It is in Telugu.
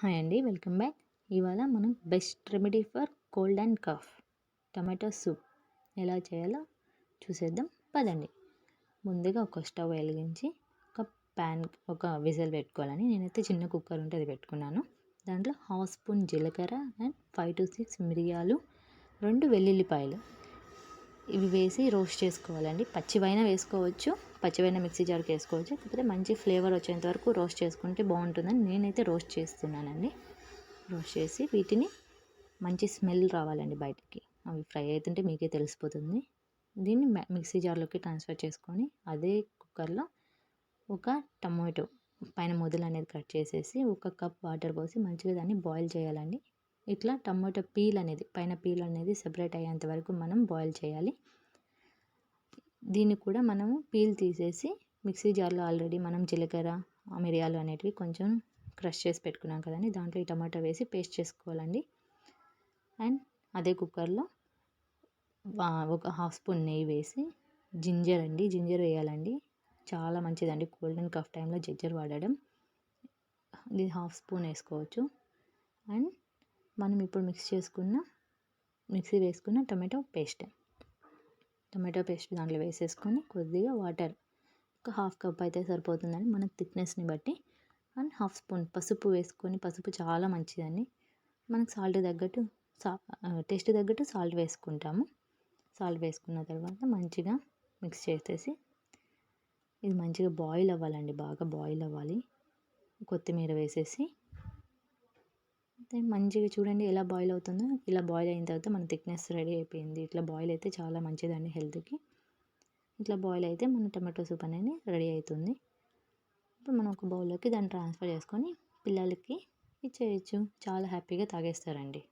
హాయ్ అండి, వెల్కమ్ బ్యాక్. ఇవాళ మనం best remedy for cold and cough tomato soup ఎలా చేయాలో చూసేద్దాం పదండి. ముందుగా ఒక స్టవ్ వెలిగించి ఒక విజిల్ పెట్టుకోవాలని నేనైతే చిన్న కుక్కర్ ఉంటే అది పెట్టుకున్నాను. దాంట్లో 1/2 స్పూన్ జీలకర్ర అండ్ 5 to 6 మిరియాలు, 2 వెల్లుల్లిపాయలు ఇవి వేసి రోస్ట్ చేసుకోవాలండి. పచ్చివైనా వేసుకోవచ్చు, పచ్చివైనా మిక్సీ జార్కి వేసుకోవచ్చు. కాకపోతే మంచి ఫ్లేవర్ వచ్చేంత వరకు రోస్ట్ చేసుకుంటే బాగుంటుందని నేనైతే రోస్ట్ చేస్తున్నానండి. రోస్ట్ చేసి వీటిని మంచి స్మెల్ రావాలండి బయటికి. అవి ఫ్రై అవుతుంటే మీకే తెలిసిపోతుంది. దీన్ని మిక్సీ జార్లోకి ట్రాన్స్ఫర్ చేసుకొని అదే కుక్కర్లో ఒక టమాటో పైన మొదలు అనేది కట్ చేసేసి 1 కప్ వాటర్ పోసి మంచిగా దాన్ని బాయిల్ చేయాలండి. ఇట్లా టమాటో పైన పీల్ అనేది సెపరేట్ అయ్యేంత వరకు మనం బాయిల్ చేయాలి. దీన్ని కూడా మనము పీల్ తీసేసి మిక్సీ జార్లో ఆల్రెడీ మనం జీలకర్ర, మిరియాలు అనేటివి కొంచెం క్రష్ చేసి పెట్టుకున్నాం కదండి, దాంట్లో ఈ టమాటా వేసి పేస్ట్ చేసుకోవాలండి. అండ్ అదే కుక్కర్లో ఒక 1/2 స్పూన్ నెయ్యి వేసి జింజర్ వేయాలండి. చాలా మంచిదండి కోల్డ్ అండ్ కఫ్ టైంలో జింజర్ వాడడం. ఇది 1/2 స్పూన్ వేసుకోవచ్చు. అండ్ మనం ఇప్పుడు మిక్సీ వేసుకున్న టమాటో పేస్ట్ దాంట్లో వేసేసుకొని కొద్దిగా వాటర్ ఒక 1/2 కప్ అయితే సరిపోతుందండి మన థిక్నెస్ని బట్టి. అండ్ 1/2 స్పూన్ పసుపు వేసుకొని, పసుపు చాలా మంచిదండి. మనకు టేస్ట్ తగ్గట్టు సాల్ట్ వేసుకుంటాము. సాల్ట్ వేసుకున్న తర్వాత మంచిగా మిక్స్ చేసేసి ఇది మంచిగా బాయిల్ అవ్వాలండి, బాగా బాయిల్ అవ్వాలి. కొత్తిమీర వేసేసి మంచిగా చూడండి ఎలా బాయిల్ అవుతుందో. ఇలా బాయిల్ అయిన తర్వాత మన థిక్నెస్ రెడీ అయిపోయింది. ఇట్లా బాయిల్ అయితే చాలా మంచిదండి హెల్త్కి. ఇట్లా బాయిల్ అయితే మన టమాటో సూప్ అనేది రెడీ అవుతుంది. ఇప్పుడు మనం ఒక బౌల్లోకి దాన్ని ట్రాన్స్ఫర్ చేసుకొని పిల్లలకి ఇచ్చేయచ్చు. చాలా హ్యాపీగా తాగేస్తారండి.